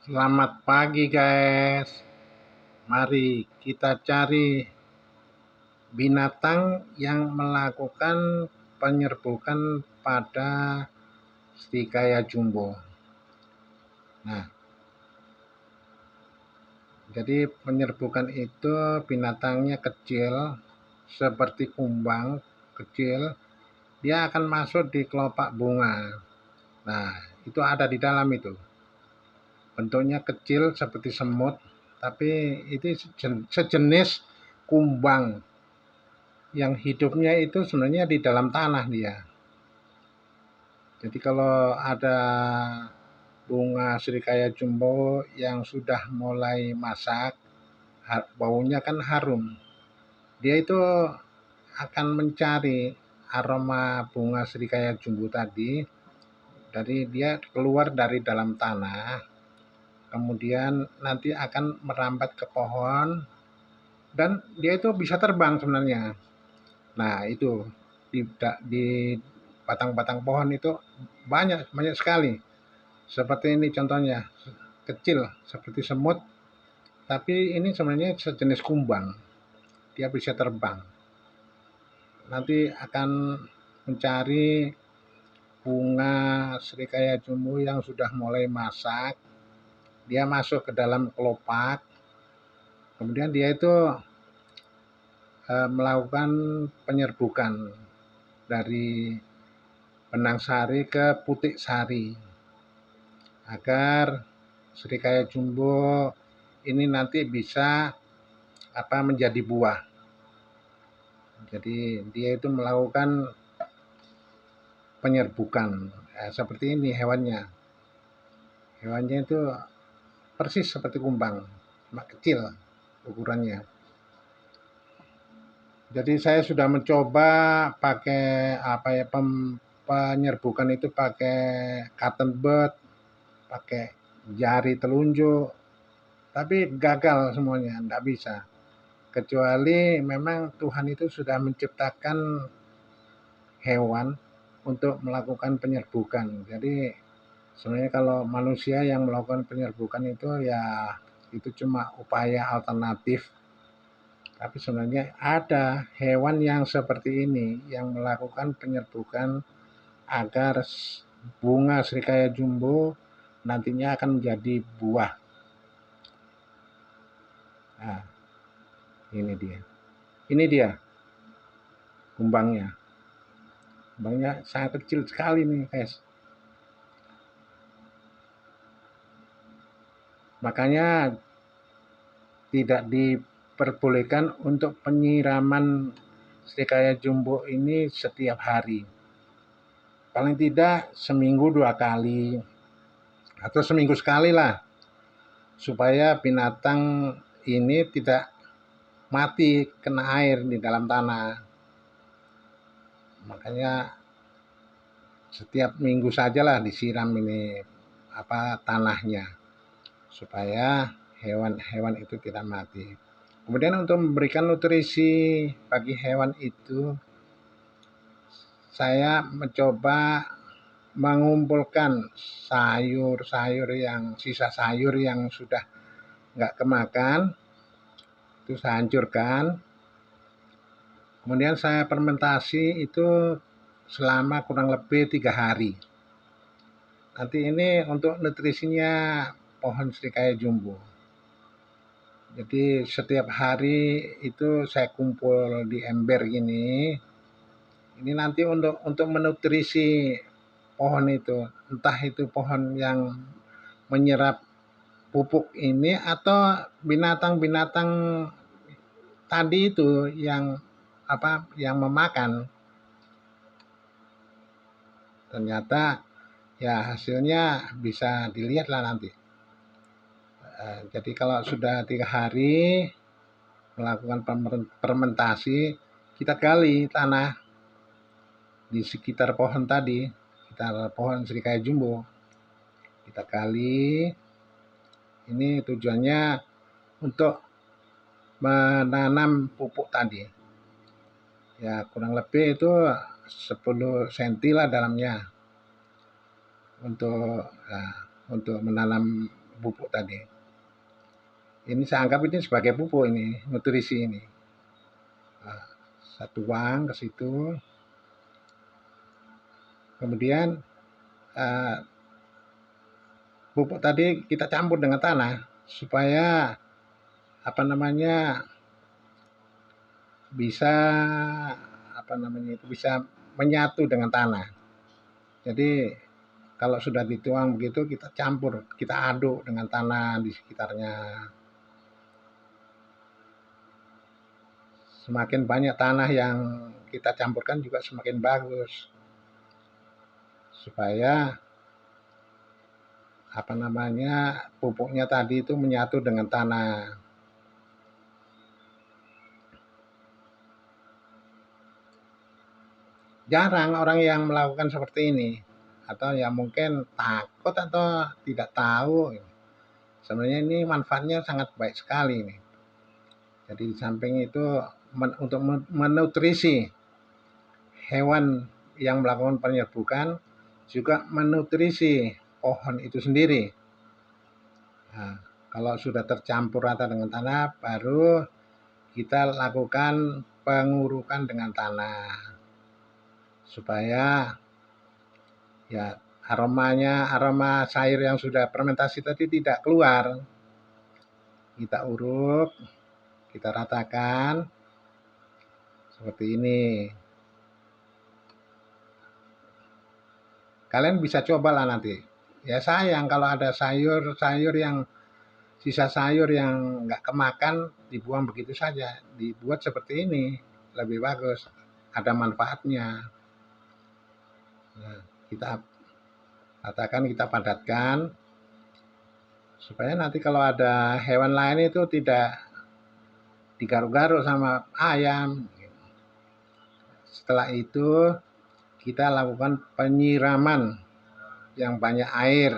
Selamat pagi guys. Mari kita cari binatang yang melakukan penyerbukan pada Stikaya jumbo. Nah, jadi penyerbukan itu binatangnya kecil seperti kumbang kecil. Dia akan masuk di kelopak bunga. Nah, itu ada di dalam itu. Bentuknya kecil seperti semut, tapi itu sejenis kumbang yang hidupnya itu sebenarnya di dalam tanah dia. Jadi kalau ada bunga Srikaya jumbo yang sudah mulai masak, baunya kan harum. Dia itu akan mencari aroma bunga Srikaya jumbo tadi, dari dia keluar dari dalam tanah, kemudian nanti akan merambat ke pohon, dan dia itu bisa terbang sebenarnya. Nah, itu di batang-batang pohon itu banyak sekali. Seperti ini contohnya, kecil seperti semut, tapi ini sebenarnya sejenis kumbang. Dia bisa terbang. Nanti akan mencari bunga Srikaya jumbo yang sudah mulai masak. Dia masuk ke dalam kelopak. Kemudian dia itu melakukan penyerbukan dari benang sari ke putik sari, agar Srikaya jumbo ini nanti bisa menjadi buah. Jadi dia itu melakukan penyerbukan seperti ini hewannya. Hewannya itu persis seperti kumbang, cuma kecil ukurannya. Jadi saya sudah mencoba pakai penyerbukan itu pakai cotton bud, pakai jari telunjuk, tapi gagal semuanya, tidak bisa. Kecuali memang Tuhan itu sudah menciptakan hewan untuk melakukan penyerbukan. Jadi sebenarnya kalau manusia yang melakukan penyerbukan itu ya itu cuma upaya alternatif. Tapi sebenarnya ada hewan yang seperti ini yang melakukan penyerbukan agar bunga Srikaya jumbo nantinya akan menjadi buah. Nah, ini dia. Ini dia kumbangnya. Kumbangnya sangat kecil sekali nih, guys. Makanya tidak diperbolehkan untuk penyiraman Srikaya jumbo ini setiap hari. Paling tidak seminggu 2 kali atau seminggu sekali lah, supaya binatang ini tidak mati kena air di dalam tanah. Makanya setiap minggu sajalah disiram ini tanahnya, supaya hewan-hewan itu tidak mati. Kemudian untuk memberikan nutrisi bagi hewan itu, saya mencoba mengumpulkan sayur-sayur yang sisa sayur yang sudah nggak kemakan, itu saya hancurkan. Kemudian saya fermentasi itu selama kurang lebih 3 hari. Nanti ini untuk nutrisinya pohon Srikaya jumbo. Jadi setiap hari itu saya kumpul di ember gini. Ini nanti untuk menutrisi pohon itu, entah itu pohon yang menyerap pupuk ini atau binatang-binatang tadi itu yang memakan. Ternyata ya hasilnya bisa dilihat lah nanti. Jadi kalau sudah 3 hari melakukan fermentasi, kita gali tanah di sekitar pohon tadi, sekitar pohon Srikaya jumbo. Kita gali. Ini tujuannya untuk menanam pupuk tadi. Ya kurang lebih itu 10 cm lah dalamnya. Untuk menanam pupuk tadi. Ini saya anggap ini sebagai pupuk ini, nutrisi ini. Nah, saya tuang ke situ. Kemudian pupuk tadi kita campur dengan tanah supaya bisa bisa menyatu dengan tanah. Jadi kalau sudah dituang begitu kita campur, kita aduk dengan tanah di sekitarnya. Semakin banyak tanah yang kita campurkan juga semakin bagus. Supaya pupuknya tadi itu menyatu dengan tanah. Jarang orang yang melakukan seperti ini, atau ya mungkin takut atau tidak tahu. Sebenarnya ini manfaatnya sangat baik sekali ini. Jadi di samping itu untuk menutrisi hewan yang melakukan penyerbukan, juga menutrisi pohon itu sendiri. Nah, kalau sudah tercampur rata dengan tanah, baru kita lakukan pengurukan dengan tanah supaya ya aroma sayur yang sudah fermentasi tadi tidak keluar. Kita uruk, kita ratakan seperti ini. Kalian bisa cobalah nanti. Ya sayang kalau ada sayur yang sisa sayur yang nggak kemakan dibuang begitu saja. Dibuat seperti ini lebih bagus, ada manfaatnya. Nah, kita katakan kita padatkan supaya nanti kalau ada hewan lain itu tidak digaruk-garuk sama ayam. Setelah itu kita lakukan penyiraman yang banyak air.